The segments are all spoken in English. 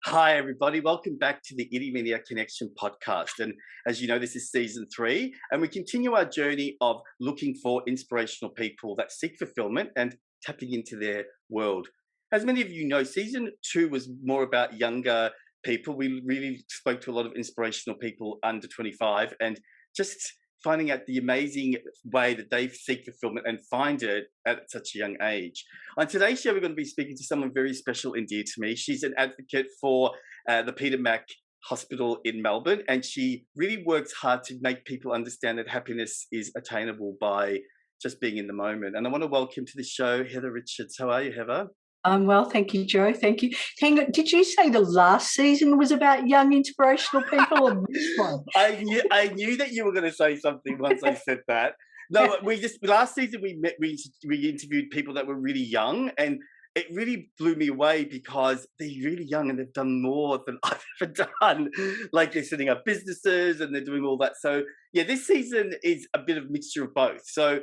Hi, everybody. Welcome back to the EUDAIMONIA Connection podcast. And as you know, this is season 3, and we continue our journey of looking for inspirational people that seek fulfillment and tapping into their world. As many of you know, season 2 was more about younger people. We really spoke to a lot of inspirational people under 25 and just finding out the amazing way that they seek fulfillment and find it at such a young age. On today's show, we're going to be speaking to someone very special and dear to me. She's an advocate for the Peter Mac Hospital in Melbourne, and she really works hard to make people understand that happiness is attainable by just being in the moment. And I want to welcome to the show Heather Richards. How are you, Heather? I'm well, thank you, Joe. Thank you. Hang on, did you say the last season was about young, inspirational people, or this one? I knew that you were going to say something once I said that. No, last season we interviewed people that were really young, and it really blew me away because they're really young and they've done more than I've ever done. Like they're setting up businesses and they're doing all that. So yeah, this season is a bit of mixture of both. So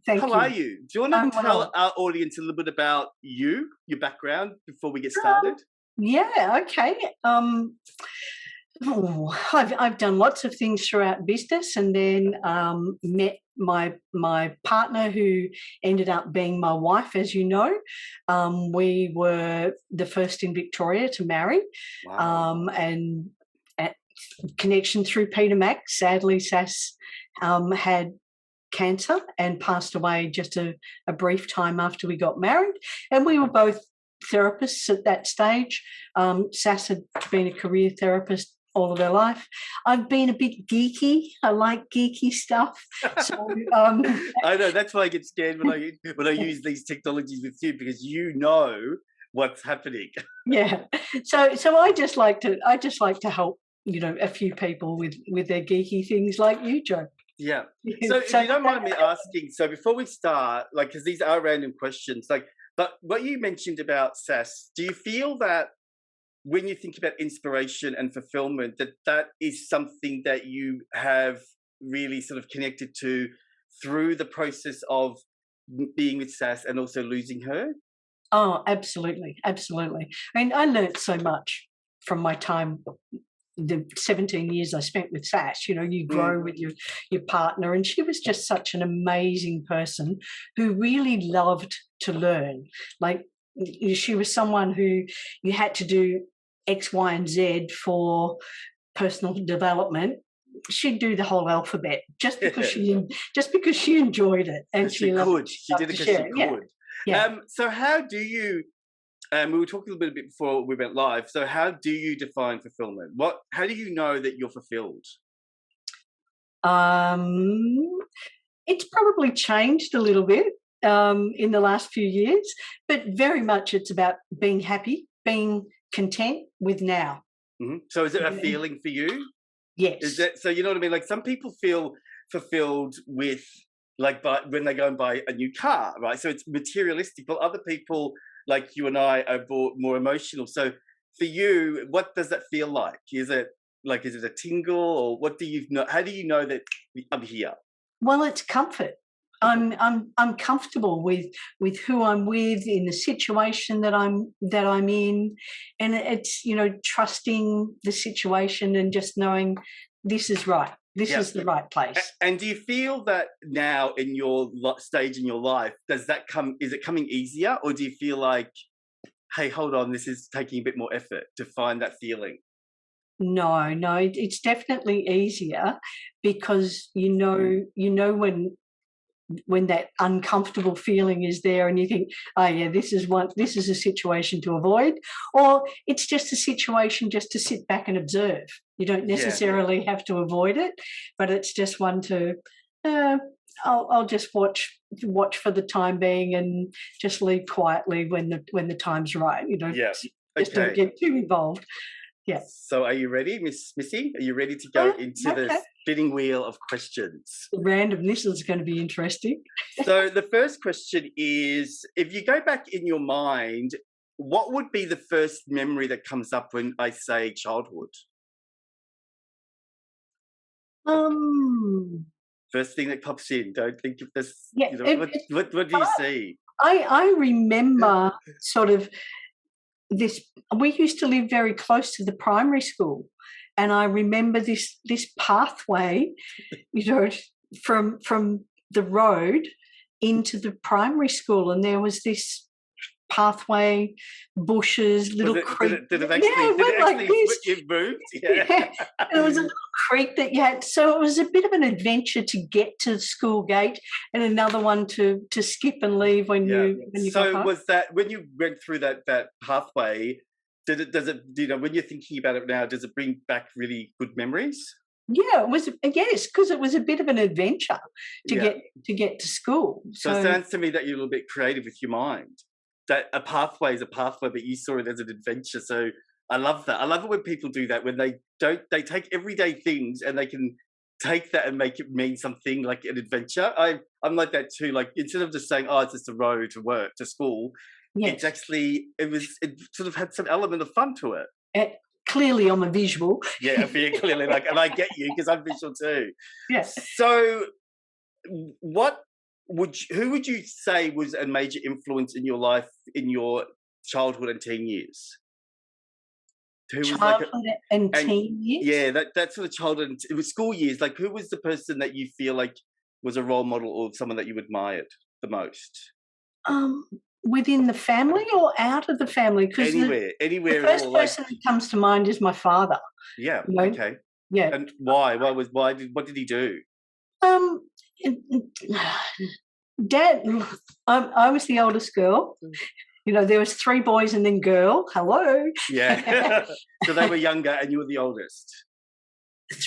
how are you? Do you want to tell our audience a little bit about you, your background, before we get started? Yeah, okay. I've done lots of things throughout business, and then met my partner, who ended up being my wife, as you know. We were the first in Victoria to marry. Wow. And at connection through Peter Mac. Sadly, Sass had cancer and passed away just a brief time after we got married, and we were both therapists at that stage. Sass had been a career therapist all of her life. I've been a bit geeky. I like geeky stuff. So, I know, that's why I get scared when I use these technologies with you, because you know what's happening. Yeah. So I just like to help, a few people with their geeky things like you, Joe. Yeah. So if you don't mind me asking, so before we start, because these are random questions, but what you mentioned about Sass, do you feel that when you think about inspiration and fulfillment, that is something that you have really sort of connected to through the process of being with Sass and also losing her? Oh, absolutely. Absolutely. I mean, I learned so much from my time, the 17 years I spent with Sass. You grow with your partner, and she was just such an amazing person who really loved to learn. Like, she was someone who you had to do X, Y, and Z for personal development. She'd do the whole alphabet just because she enjoyed it, and she could. She did it because she could. Yeah. So how do you? We were talking a little bit before we went live. So how do you define fulfillment? How do you know that you're fulfilled? It's probably changed a little bit in the last few years, but very much it's about being happy, being content with now. Mm-hmm. So is it a feeling for you? Yes. Is that, so you know what I mean? Like, some people feel fulfilled with when they go and buy a new car, right? So it's materialistic. But other people like you and I are more emotional. So for you, what does that feel like? Is it a tingle, or what do you know? How do you know that I'm here? Well, it's comfort. I'm comfortable with who I'm with, in the situation that I'm in, and it's trusting the situation and just knowing this is right. This is the right place. And do you feel that now in your stage in your life, is it coming easier, or do you feel like, hey, hold on, this is taking a bit more effort to find that feeling? No, it's definitely easier, because you know when that uncomfortable feeling is there, and you think, oh yeah, this is a situation to avoid, or it's just a situation just to sit back and observe. You don't necessarily have to avoid it, but it's just one to I'll just watch for the time being, and just leave quietly when the time's right. Just don't get too involved. Yeah. So are you ready, Missy? Are you ready to go into the spinning wheel of questions? The randomness is going to be interesting. So the first question is, if you go back in your mind, what would be the first memory that comes up when I say childhood? First thing that pops in. Don't think of this. Yeah, You know, what do you see? I remember sort of this. We used to live very close to the primary school, and I remember this pathway, you know, from the road into the primary school, and there was this pathway, bushes, little creek. Did it actually moved? Yeah. There was a little creek that you had. So it was a bit of an adventure to get to the school gate, and another one to skip and leave when you got home. Was that when you went through that pathway? Does it you know, when you're thinking about it now, does it bring back really good memories? Yeah, it was. Yes, because it was a bit of an adventure to get to school. So it sounds to me that you're a little bit creative with your mind. That a pathway is a pathway, but you saw it as an adventure. So I love that. I love it when people do that, when they take everyday things and they can take that and make it mean something like an adventure. I'm like that too. Like, instead of just saying, oh, it's just a road to work, to school, it's actually, it sort of had some element of fun to it. Clearly I'm a visual. Yeah, very clearly. Like, and I get you because I'm visual too. Yes. So who would you say was a major influence in your life in your childhood and teen years? And teen years? Yeah, that sort of childhood, it was school years. Like, who was the person that you feel like was a role model or someone that you admired the most? Within the family or out of the family? Anywhere. The first person that comes to mind is my father. Yeah. You know? Okay. Yeah. And why? What did he do? Dad, I was the oldest girl. You know, there was 3 boys and then girl. Hello. Yeah. So they were younger and you were the oldest.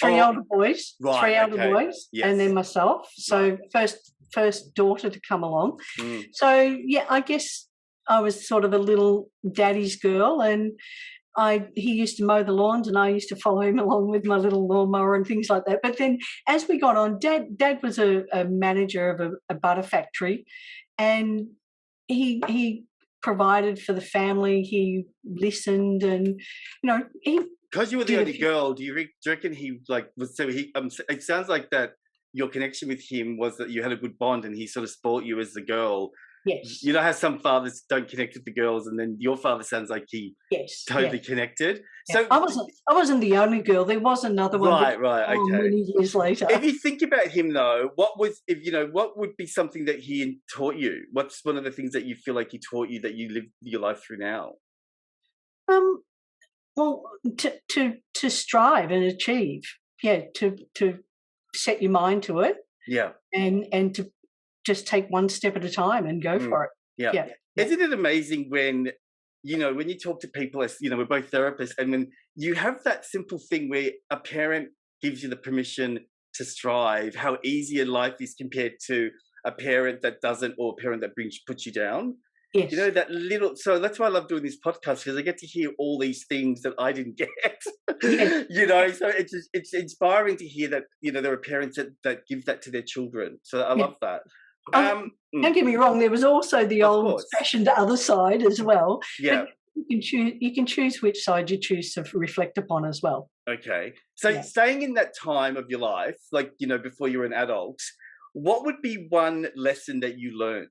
3 older boys. Right, 3 older boys. Yes. And then myself. So first daughter to come along. So yeah, I guess I was sort of a little daddy's girl, and he used to mow the lawns and I used to follow him along with my little lawnmower and things like that. But then as we got on, Dad was a manager of a butter factory, and he provided for the family. He listened, and you know, because you were the only girl, do you reckon he was? So it sounds like that your connection with him was that you had a good bond, and he sort of spoilt you as the girl. Yes. You know how some fathers don't connect with the girls, and then your father sounds like he totally connected. Yeah. So I wasn't the only girl. There was another one. Right. Okay. Many years later. If you think about him, though, what would be something that he taught you? What's one of the things that you feel like he taught you that you live your life through now? Well, to strive and achieve. Yeah. To set your mind to it. Yeah. And to just take one step at a time and go for it. Yeah. Isn't it amazing when you talk to people, as we're both therapists, and when you have that simple thing where a parent gives you the permission to strive, how easier life is compared to a parent that doesn't, or a parent that puts you down. Yes. So that's why I love doing this podcast, because I get to hear all these things that I didn't get. Yes. So it's inspiring to hear that, there are parents that give that to their children. So I love that. Don't get me wrong, there was also the old-fashioned other side as well. Yeah. But you can choose which side you choose to reflect upon as well. Okay. So staying in that time of your life, like, before you were an adult, what would be one lesson that you learned?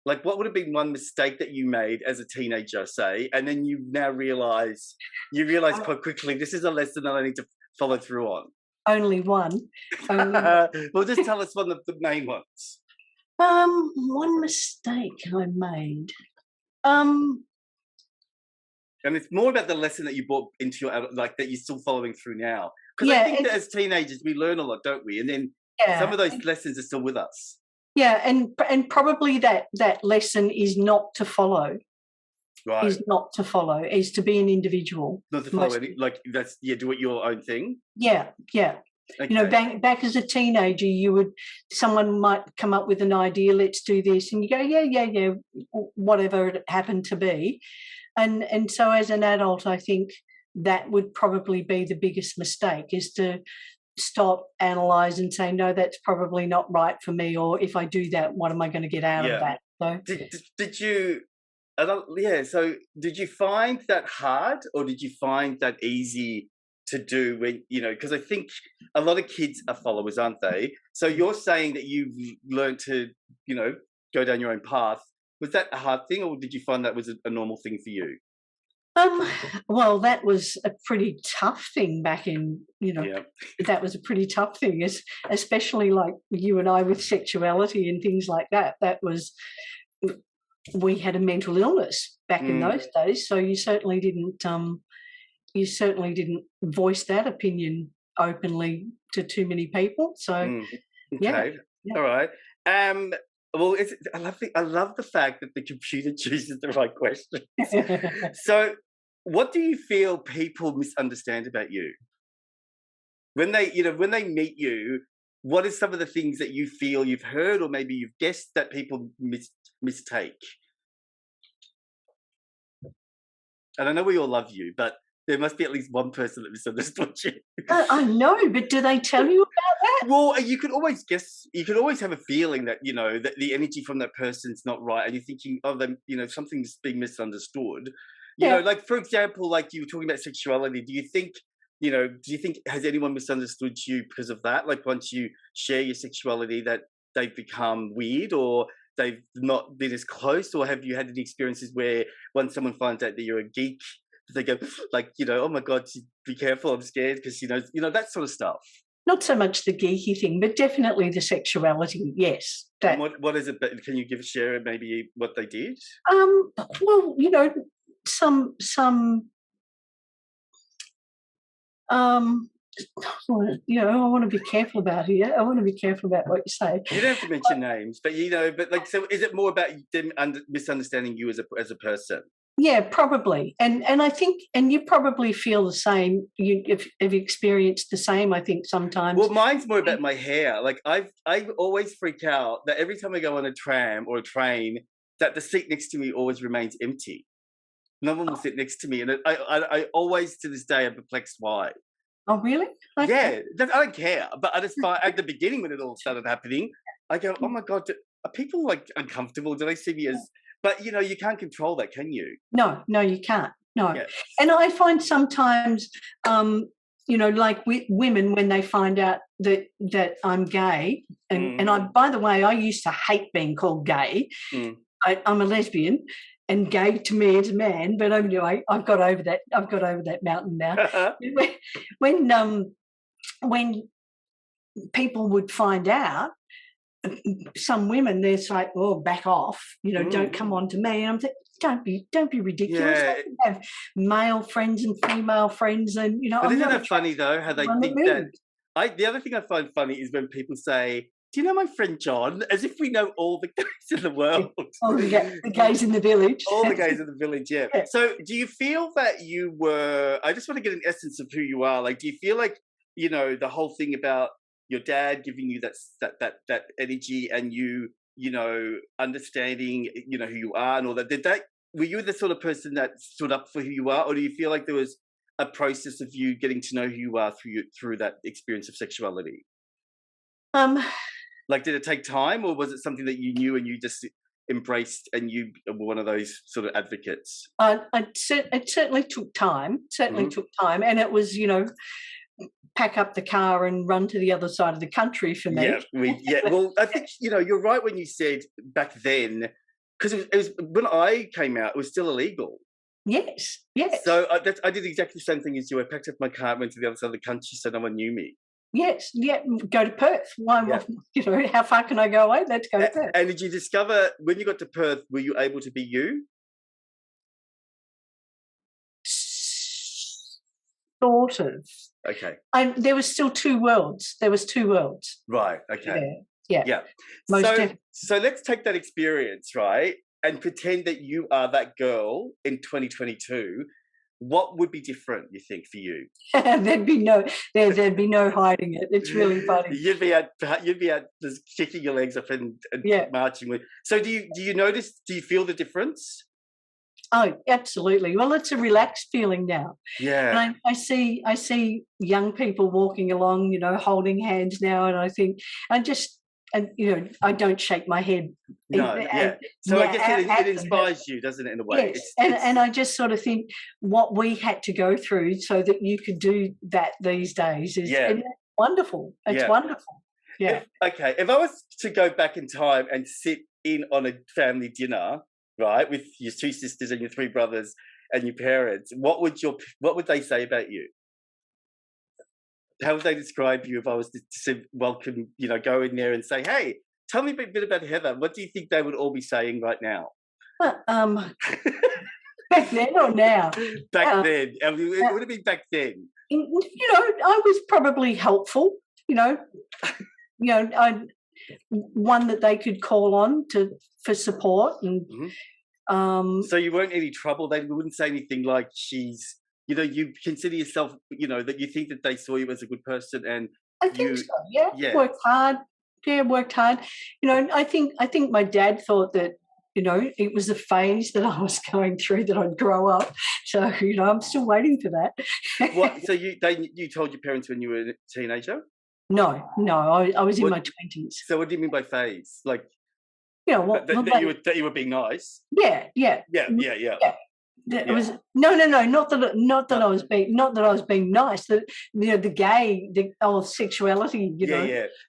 Like, what would have been one mistake that you made as a teenager, say, and then you now realize quite quickly, this is a lesson that I need to follow through on? Only one. Well, just tell us one of the main ones. One mistake I made. And it's more about the lesson that you brought into your, that you're still following through now. Because I think that as teenagers, we learn a lot, don't we? And then some of those lessons are still with us. Yeah, and probably that lesson is not to follow. Right. Is not to follow. Is to be an individual. Not to follow do it your own thing. Yeah. Okay. Back as a teenager, someone might come up with an idea. Let's do this, and you go, yeah, whatever it happened to be, and so as an adult, I think that would probably be the biggest mistake, is to stop, analyze, and say, no, that's probably not right for me, or if I do that, what am I going to get out of that? So, did you Yeah. So, did you find that hard, or did you find that easy to do? When because I think a lot of kids are followers, aren't they? So you're saying that you've learned to, you know, go down your own path. Was that a hard thing, or did you find that was a normal thing for you? Um, well, that was a pretty tough thing back in, Yeah. that was a pretty tough thing, especially like you and I with sexuality and things like that. That was, we had a mental illness back in Mm, those days, so you certainly didn't voice that opinion openly to too many people. So mm. yeah, Okay. yeah. All right. Um. Well, I love the fact that the computer chooses the right questions. So, what do you feel people misunderstand about you when they meet you? What are some of the things that you feel you've heard, or maybe you've guessed that people mistake? And I know we all love you, but there must be at least one person that misunderstood you. I know, but do they tell you about that? Well, you can always guess. You can always have a feeling that that the energy from that person's not right, and you're thinking, oh, them, something's being misunderstood. Yeah. Like for example, like you were talking about sexuality. Do you think has anyone misunderstood you because of that? Like once you share your sexuality, that they've become weird, or they've not been as close, or have you had any experiences where once someone finds out that you're a geek, they go like, oh my god, be careful, I'm scared because that sort of stuff. Not so much the geeky thing, but definitely the sexuality. Yes, And that. what is it? Can you share maybe what they did? Well, some um, I want to be careful about here. I want to be careful about what you say. You don't have to mention names, but like, so is it more about them misunderstanding you as a person? Yeah, probably, and I think, and you probably feel the same. Have experienced the same. I think sometimes. Well, mine's more about my hair. Like I always freak out that every time I go on a tram or a train, that the seat next to me always remains empty. No one will sit next to me, and I always to this day am perplexed why. Oh, really? Okay. Yeah, I don't care. But I just find at the beginning when it all started happening, I go, "Oh my god, are people like uncomfortable? Do they see me as?" But you can't control that, can you? No, no, you can't. No, Yeah. and I find sometimes, like women when they find out that I'm gay, and I, by the way, I used to hate being called gay. Mm. I'm a lesbian, and gay to me is a man. But anyway, I've got over that. I've got over that mountain now. when when people would find out, some women, they're like, oh, back off, don't come on to me. And I'm thinking, don't be ridiculous. Yeah. I have male friends and female friends, and But I'm isn't not it funny though how they one that think that? moves. The other thing I find funny is when people say, "Do you know my friend John?" As if we know all the gays in the world. Oh, the gays in the village. All the gays in the village, yeah. Yeah. So, do you feel that you were? I just want to get an essence of who you are. Like, do you feel like the whole thing about your dad giving you that energy, and understanding who you are and all that? Were you the sort of person that stood up for who you are, or do you feel like there was a process of you getting to know who you are through that experience of sexuality? Um, Like, did it take time, or was it something that you knew and you just embraced, and you were one of those sort of advocates? it certainly took time. Certainly Mhm. took time, and it was, pack up the car and run to the other side of the country for me. Yeah. Well, I think you're right when you said back then, because it was when I came out, it was still illegal. Yes, yes, So I did exactly the same thing as you. I packed up my car, went to the other side of the country, so no one knew me. yes, yeah. Go to Perth. Why? Yeah. How far can I go away? Let's go to Perth. And did you discover when you got to Perth, were you able to be you? Sort of. Okay. There was still two worlds. There was two worlds. Right. Okay. Yeah. Yeah. Most So definitely. so let's take that experience, right, and pretend that you are that girl in 2022. What would be different, you think, for you? There'd be no hiding it. It's really funny. You'd be out just kicking your legs up and Yeah. marching with. So do you notice? Do you feel the difference? Oh, absolutely. Well, it's a relaxed feeling now. Yeah. And I see young people walking along, holding hands now, and I think, and I don't shake my head. No, yeah. So I guess it inspires you, doesn't it, in a way? Yes, and I just sort of think what we had to go through so that you could do that these days is wonderful. It's wonderful. Yeah. If I was to go back in time and sit in on a family dinner, right, with your 2 sisters and your 3 brothers and your parents, what would they say about you? How would they describe you if I was to welcome, go in there and say, hey, tell me a bit about Heather. What do you think they would all be saying right now? Back then or now? Back then. It would have been back then. I was probably helpful, one that they could call on for support. And so you weren't any trouble? They wouldn't say anything like she's... you consider yourself, that you think that they saw you as a good person, and I think so. Yeah. Worked hard. Yeah, worked hard. I think my dad thought that it was a phase that I was going through, that I'd grow up. So I'm still waiting for that. What? So you told your parents when you were a teenager? No. I was in my 20s. So what do you mean by phase? Like, that you were being nice? Yeah. It was no. Not that I was being nice. That the sexuality.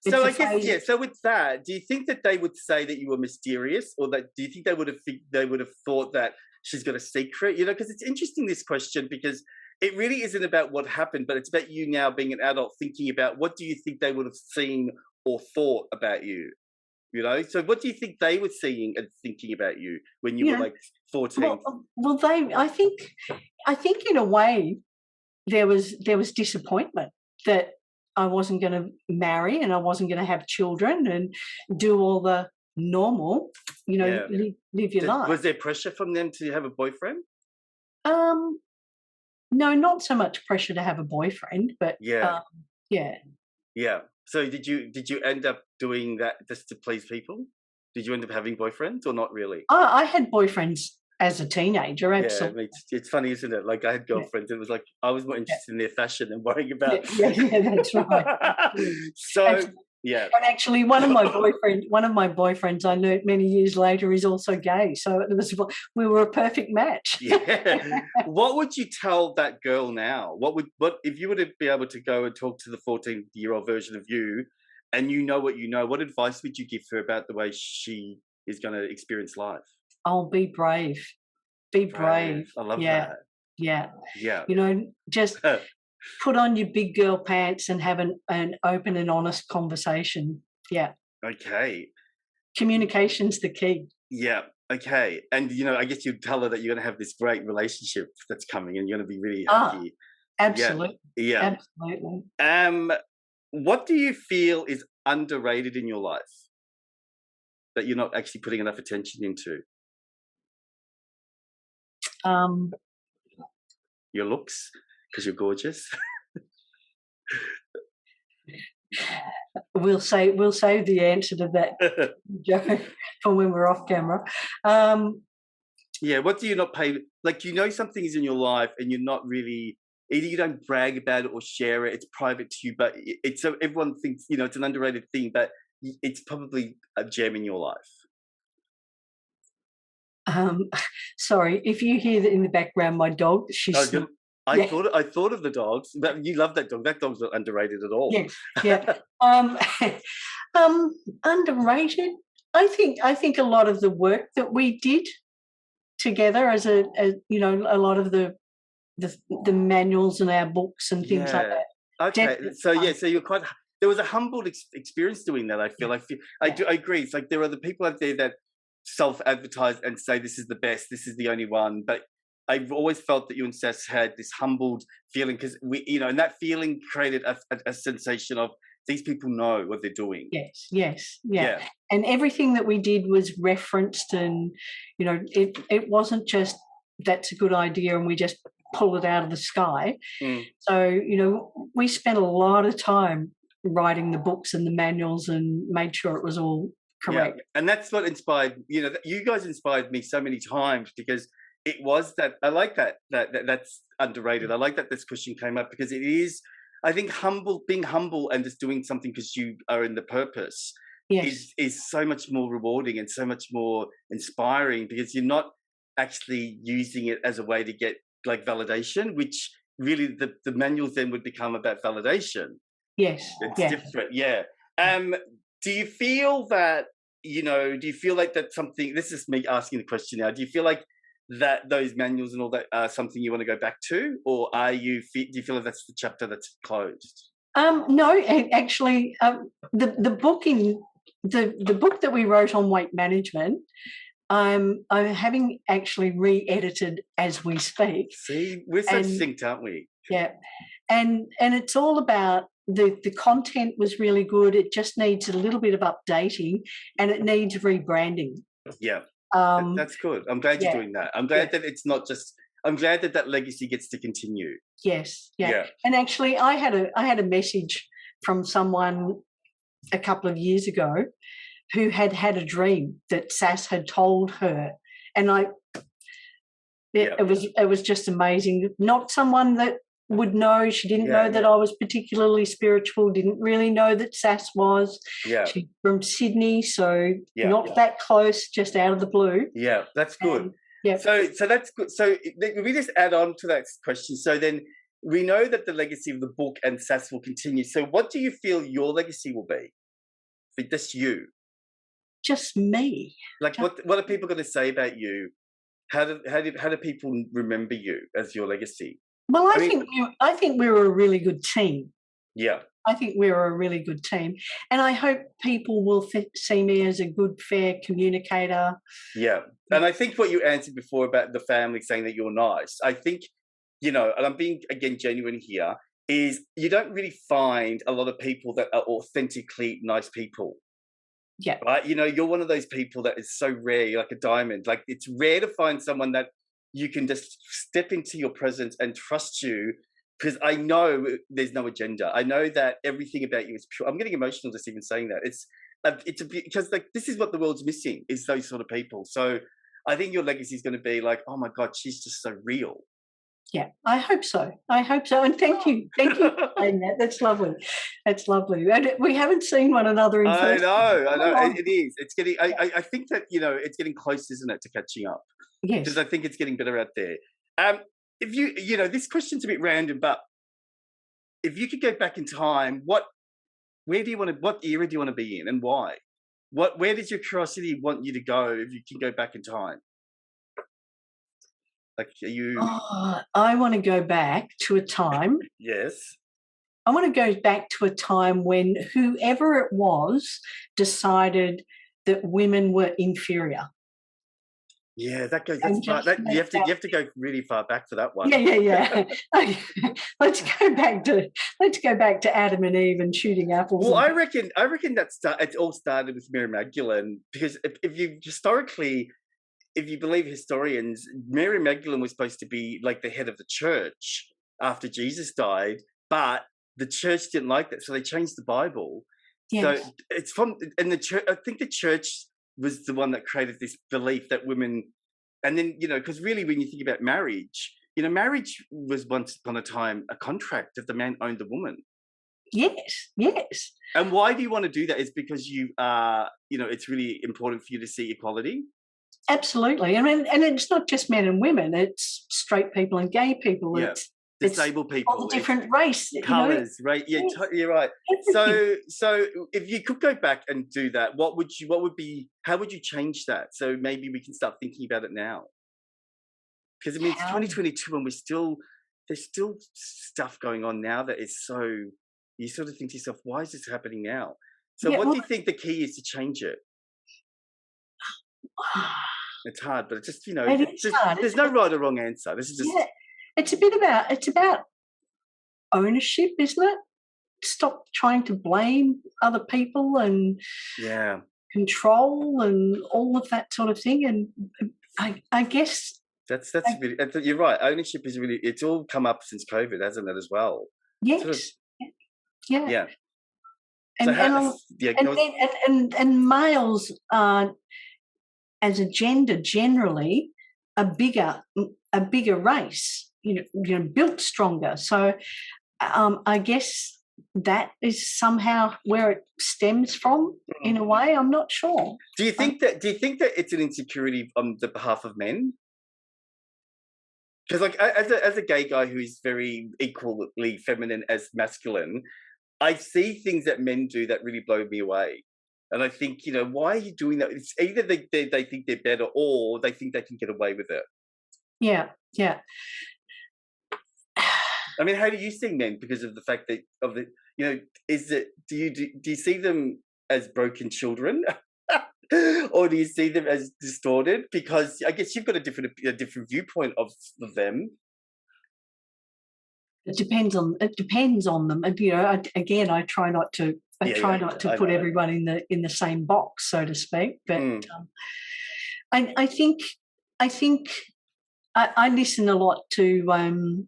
So I guess So with that, do you think that they would say that you were mysterious, or do you think they would have thought that she's got a secret? Because it's interesting, this question, because it really isn't about what happened, but it's about you now being an adult thinking about what do you think they would have seen or thought about you. So what do you think they were seeing and thinking about you when you were like 14? Well, I think in a way there was disappointment that I wasn't going to marry and I wasn't going to have children and do all the normal, live your life. Was there pressure from them to have a boyfriend? No, not so much pressure to have a boyfriend, but yeah. So did you end up doing that just to please people? Did you end up having boyfriends or not really? I had boyfriends as a teenager, absolutely. Yeah, it's funny, isn't it? Like, I had girlfriends. It was like I was more interested in their fashion and worrying about. Yeah, that's right. So yeah. And actually, one of my boyfriends I learnt many years later is also gay. So we were a perfect match. Yeah. What would you tell that girl now? What if you were to be able to go and talk to the 14-year-old version of you, and what advice would you give her about the way she is going to experience life? Oh, be brave. Be brave. I love that. Yeah. Yeah. Just put on your big girl pants and have an open and honest conversation. Yeah. Okay. Communication's the key. Yeah. Okay. And, I guess you'd tell her that you're going to have this great relationship that's coming and you're going to be really happy. Absolutely. Yeah. Absolutely. What do you feel is underrated in your life that you're not actually putting enough attention into? Your looks, because you're gorgeous. We'll save the answer to that, Joe, for when we're off camera. Yeah, what do you not pay? Like, something is in your life and you're not really, either you don't brag about it or share it, it's private to you, but it's so everyone thinks, it's an underrated thing, but it's probably a gem in your life. Sorry, if you hear that in the background, my dog, I thought of the dogs, but you love that dog. That dog's not underrated at all. Yeah. Underrated. I think a lot of the work that we did together as a lot of the manuals and our books and things like that. Okay, so you're quite. There was a humbled experience doing that. I feel. I agree. It's like there are the people out there that self-advertise and say this is the best, this is the only one, but I've always felt that you and Sess had this humbled feeling because and that feeling created a sensation of these people know what they're doing. Yes. And everything that we did was referenced, and it wasn't just that's a good idea and we just pull it out of the sky. So we spent a lot of time writing the books and the manuals and made sure it was all correct. Yeah. And that's what inspired, you guys inspired me so many times because it was that, I like that's underrated. I like that this question came up because it is, I think being humble and just doing something because you are in the purpose Yes. is so much more rewarding and so much more inspiring, because you're not actually using it as a way to get like validation, which really the manuals then would become about validation. Yes. It's Yes. different, yeah. Do you feel that, do you feel like that's something, this is me asking the question now, do you feel like that those manuals and all that are something you want to go back to, or do you feel like that's the chapter that's closed? No, actually, the book that we wrote on weight management, I'm having actually re-edited as we speak. See, we're so synced, aren't we? Yeah, and it's all about the content was really good. It just needs a little bit of updating, and it needs rebranding. Yeah, that's good. I'm glad you're doing that. I'm glad that it's not just. I'm glad that that legacy gets to continue. Yes, yeah. And actually, I had a message from someone a couple of years ago who had had a dream that Sass had told her, and it was just amazing. Not someone that would know. She didn't know that I was particularly spiritual, didn't really know that Sass was. Yeah. She's from Sydney, so not that close, just out of the blue. Yeah, that's good. Yeah. So that's good. So we just add on to that question. So then we know that the legacy of the book and Sass will continue. So what do you feel your legacy will be? For just you? Just me. Like what are people going to say about you? How do people remember you as your legacy? Well, I think we were a really good team. Yeah. I think we were a really good team. And I hope people will see me as a good, fair communicator. Yeah. And I think what you answered before about the family saying that you're nice, I think, and I'm being, again, genuine here, is you don't really find a lot of people that are authentically nice people. Yeah. Right? You're one of those people that is so rare. You're like a diamond. Like, it's rare to find someone that you can just step into your presence and trust you, because I know there's no agenda. I know that everything about you is pure. I'm getting emotional just even saying that. It's because like this is what the world's missing, is those sort of people. So I think your legacy is going to be like, oh my God, she's just so real. Yeah, I hope so. And thank you for saying that. That's lovely. That's lovely. And we haven't seen one another in person. I know. It is. It's getting. I think that it's getting close, isn't it, to catching up? Yes. Because I think it's getting better out there. If this question's a bit random, but if you could go back in time, what era do you want to be in, and why? Where does your curiosity want you to go if you can go back in time? Like, are you? Oh, I want to go back to a time. Yes. I want to go back to a time when whoever it was decided that women were inferior. Yeah, that goes. That's far, you have to go really far back for that one. Yeah. Let's go back to Adam and Eve and shooting apples. Well, I reckon it all started with Mary Magdalene, because if you believe historians, Mary Magdalene was supposed to be like the head of the church after Jesus died, but the church didn't like that, so they changed the Bible. Yes. So it's the church. I think the church was the one that created this belief that women, and then because really when you think about marriage, marriage was once upon a time a contract that the man owned the woman. Yes. And why do you want to do that? Is because you are, it's really important for you to see equality. Absolutely. I mean, and it's not just men and women; it's straight people and gay people. Yeah. Disabled people, all the different race, colours, right? Yeah, you're right. So if you could go back and do that, how would you change that? So maybe we can start thinking about it now. Because I mean, it's 2022, and there's still stuff going on now that is so. You sort of think to yourself, why is this happening now? So what do you think the key is to change it? It's hard, but it's just there's no right or wrong answer. This is just. Yeah. It's about ownership, isn't it? Stop trying to blame other people and control and all of that sort of thing. And I guess that's really, you're right. Ownership is really, it's all come up since COVID, hasn't it, as well? Yes. Sort of, yeah. And males are, as a gender generally, a bigger race. Built stronger. So I guess that is somehow where it stems from in a way. I'm not sure. Do you think that it's an insecurity on the behalf of men? Because, like, as a gay guy who is very equally feminine as masculine, I see things that men do that really blow me away. And I think, why are you doing that? It's either they think they're better, or they think they can get away with it. Yeah, yeah. I mean, how do you see men? Because of the fact that is it? Do you see them as broken children, or do you see them as distorted? Because I guess you've got a different viewpoint of them. It depends on them, and I try not to. Put everyone in the same box, so to speak. But I think I listen a lot to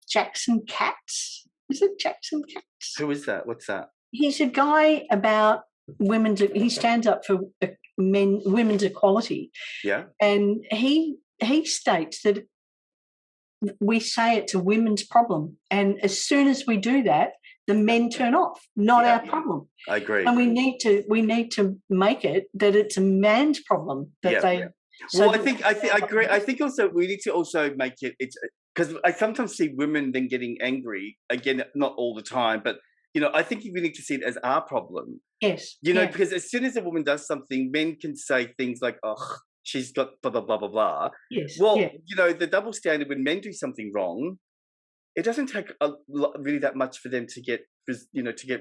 Jackson Katz. Is it Jackson Katz? Who is that? What's that? He's a guy about he stands up for women's equality. Yeah. And he states that we say it's a women's problem, and as soon as we do that, the men turn off. Not our problem. I agree. And we need to make it that it's a man's problem that they. So I agree. I think also we need to also make it. It's because I sometimes see women then getting angry. Again, not all the time, but I think we need to see it as our problem. Yes. Because as soon as a woman does something, men can say things like, "Oh, she's got blah blah blah blah blah." Yes. Well, the double standard when men do something wrong, it doesn't take really that much for them to get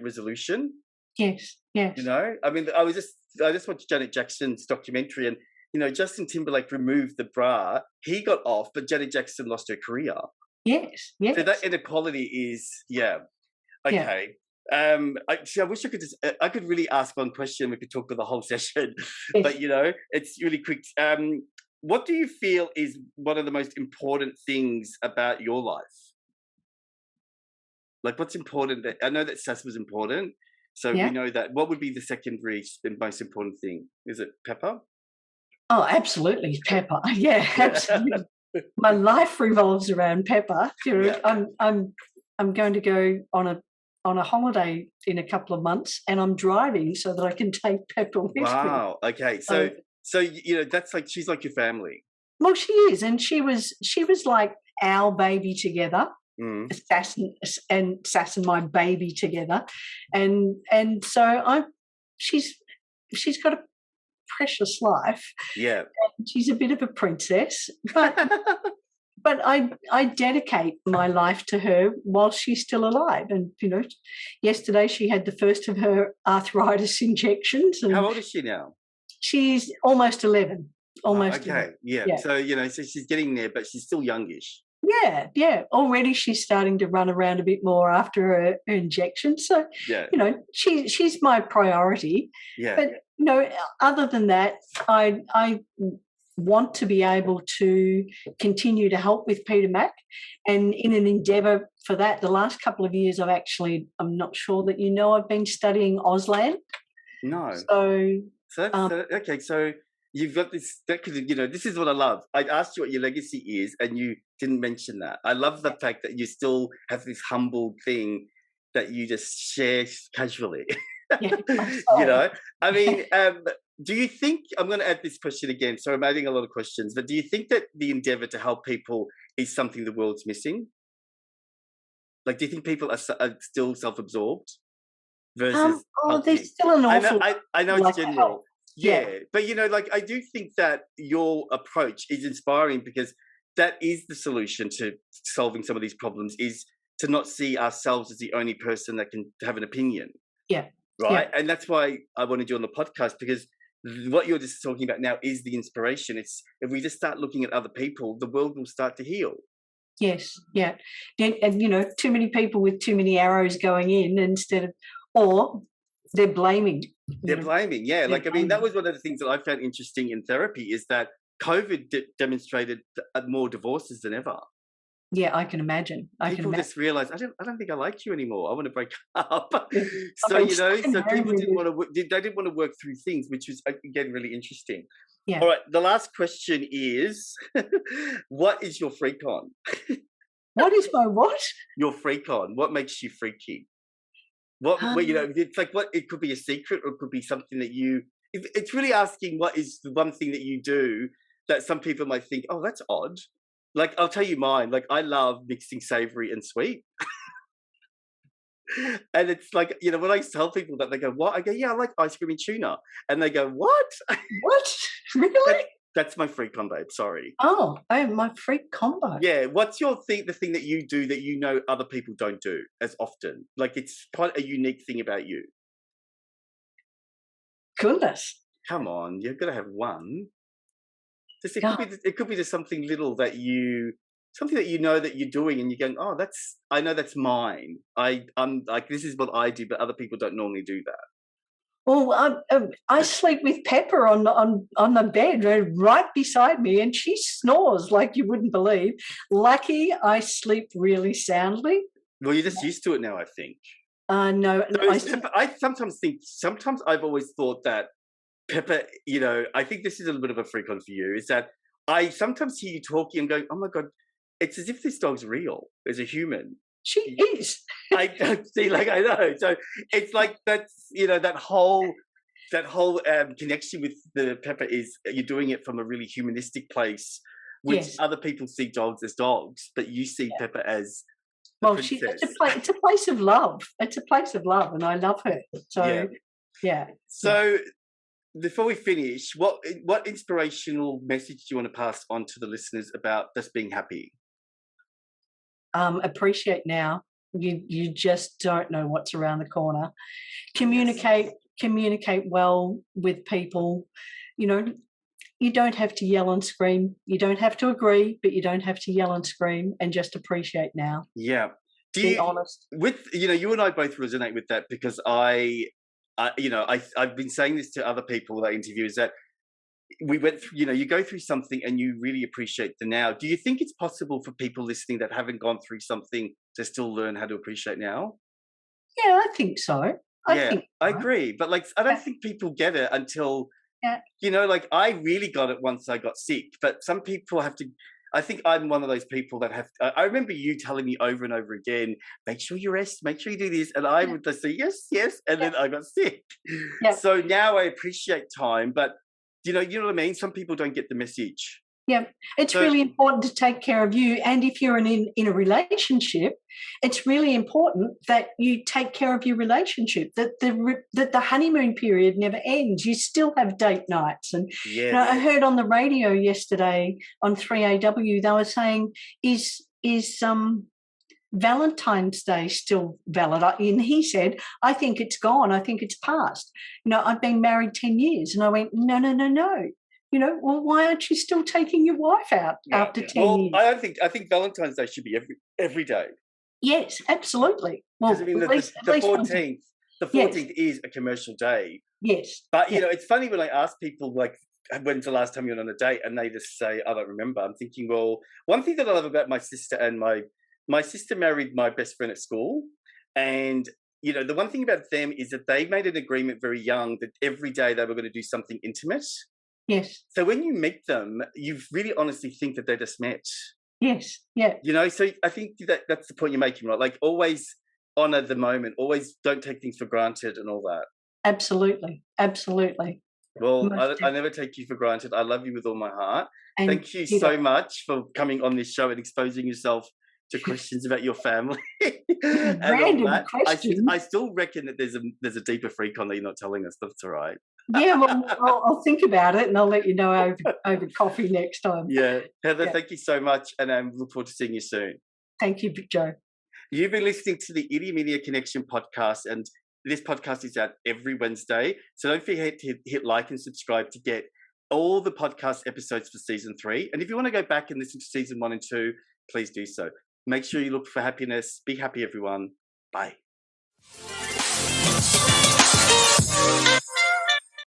resolution. Yes. Yes. I mean, I just watched Janet Jackson's documentary, and Justin Timberlake removed the bra. He got off, but Janet Jackson lost her career. Yes. Yes. So that inequality is okay. I wish I could really ask one question. We could talk for the whole session, but it's really quick. What do you feel is one of the most important things about your life? Like, what's important? I know that SAS was important, so we know that. What would be the secondary and most important thing? Is it Pepper? Oh, absolutely, Pepper. Yeah, absolutely. My life revolves around Pepper. I'm going to go on a holiday in a couple of months, and I'm driving so that I can take Pepper with me. Wow. Okay. So that's like, she's like your family. Well, she is, and she was like our baby together. Sass and my baby together, and so she's got a precious life. Yeah, and she's a bit of a princess, but I dedicate my life to her while she's still alive. And yesterday she had the first of her arthritis injections. And how old is she now? She's almost 11. Almost. Okay. 11. Yeah. So so she's getting there, but she's still youngish. Yeah. Already she's starting to run around a bit more after her injection. So, she's my priority. Yeah. But, other than that, I want to be able to continue to help with Peter Mac. And in an endeavour for that, the last couple of years I'm not sure that I've been studying Auslan. No. So that's okay. So you've got this, this is what I love. I asked you what your legacy is, and you didn't mention that. I love the fact that you still have this humble thing that you just share casually. I mean, do you think, I'm going to add this question again, so I'm adding a lot of questions, but do you think that the endeavour to help people is something the world's missing? Like, do you think people are still self-absorbed versus there's still an awful... I know it's general. Yeah. But, I do think that your approach is inspiring, because that is the solution to solving some of these problems, is to not see ourselves as the only person that can have an opinion. Yeah. Right. Yeah. And that's why I wanted you on the podcast, because what you're just talking about now is the inspiration. It's, if we just start looking at other people, the world will start to heal. Yes. Yeah. And, too many people with too many arrows going in or they're blaming. They're blaming. Yeah. Like, I mean, that was one of the things that I found interesting in therapy, is that COVID demonstrated more divorces than ever. Yeah, I can imagine. People just realised, I don't think I like you anymore. I want to break up. So people didn't want to work through things, which was, again, really interesting. Yeah. All right. The last question is, what is your freak on? What is my what? Your freak on. What makes you freaky? Well, you know, it's like what it could be a secret, or it could be something that you. It's really asking what is the one thing that you do that some people might think, oh, that's odd. Like I'll tell you mine. Like I love mixing savoury and sweet. And it's like, you know, when I tell people that, they go, what? I go, yeah, I like ice cream and tuna. And they go, what? What? Really? That's my freak on, babe. Sorry. Oh, my freak combo. Yeah. What's your thing, the thing that you do that you know other people don't do as often? Like it's quite a unique thing about you. Goodness. Come on, you're going to have one. Just, Yeah. it could be just something little that you, something that you know that you're doing and you're going, oh, I know that's mine. I'm like, this is what I do, but other people don't normally do that. Well, I sleep with Pepper on the bed right beside me, and she snores like you wouldn't believe. Lucky I sleep really soundly. Well, you're just used to it now, I think. No, I sometimes think, sometimes I've always thought that Pepper, you know, I think this is a little bit of a freak on for you, is that I sometimes hear you talking and going, oh my God, it's as if this dog's real as a human. She is. I don't see, like, I know. So it's like that's, you know, that whole connection with the Pepper is you're doing it from a really humanistic place, which Yes. other people see dogs as dogs, but you see Pepper as Well, it's a place of love. It's a place of love, and I love her. So, yeah. So before we finish, what inspirational message do you want to pass on to the listeners about just being happy? Appreciate now. You just don't know what's around the corner. Communicate well with people. You know, you don't have to yell and scream. You don't have to agree, but you don't have to yell and scream, and just appreciate now. Yeah. Be honest. With, you know, you and I both resonate with that, because I've been saying this to other people that I interview, is that we went through, you know, you go through something and you really appreciate the now. Do you think it's possible for people listening that haven't gone through something to still learn how to appreciate now? Yeah, I think so. I agree. But like, I don't think people get it until, you know, like I really got it once I got sick, but some people have to, I think I'm one of those people that have, I remember you telling me over and over again, make sure you rest, make sure you do this. And I would just say, yes. And then I got sick. Yeah. So now I appreciate time, but you know what I mean? Some people don't get the message. Yeah, it's really important to take care of you. And if you're in a relationship, it's really important that you take care of your relationship, that the honeymoon period never ends. You still have date nights. And you know, I heard on the radio yesterday on 3AW, they were saying, is Valentine's Day still valid? And he said, I think it's gone. I think it's past. You know, I've been married 10 years. And I went, no. You know, well, why aren't you still taking your wife out after 10 years? I think Valentine's Day should be every day. Yes, absolutely. Well, I mean, the 14th is a commercial day. Yes. But, you know, it's funny when I ask people, like, when's the last time you went on a date? And they just say, I don't remember. I'm thinking, well, one thing that I love about my sister and my sister married my best friend at school. And, you know, the one thing about them is that they made an agreement very young that every day they were going to do something intimate. Yes. So when you meet them, you really honestly think that they just met. Yes. Yeah. You know, so I think that's the point you're making, right? Like always honor the moment, always don't take things for granted and all that. Absolutely. Absolutely. Well, I never take you for granted. I love you with all my heart. And thank you so much for coming on this show and exposing yourself to questions about your family. Random questions. I still reckon that there's a deeper freak on that you're not telling us, but it's all right. Yeah, well, I'll think about it and I'll let you know over coffee next time. Yeah. Heather, thank you so much, and I look forward to seeing you soon. Thank you, Joe. You've been listening to the EUDAIMONIA Connection podcast, and this podcast is out every Wednesday. So don't forget to hit like and subscribe to get all the podcast episodes for season 3. And if you want to go back and listen to season 1 and 2, please do so. Make sure you look for happiness. Be happy, everyone. Bye.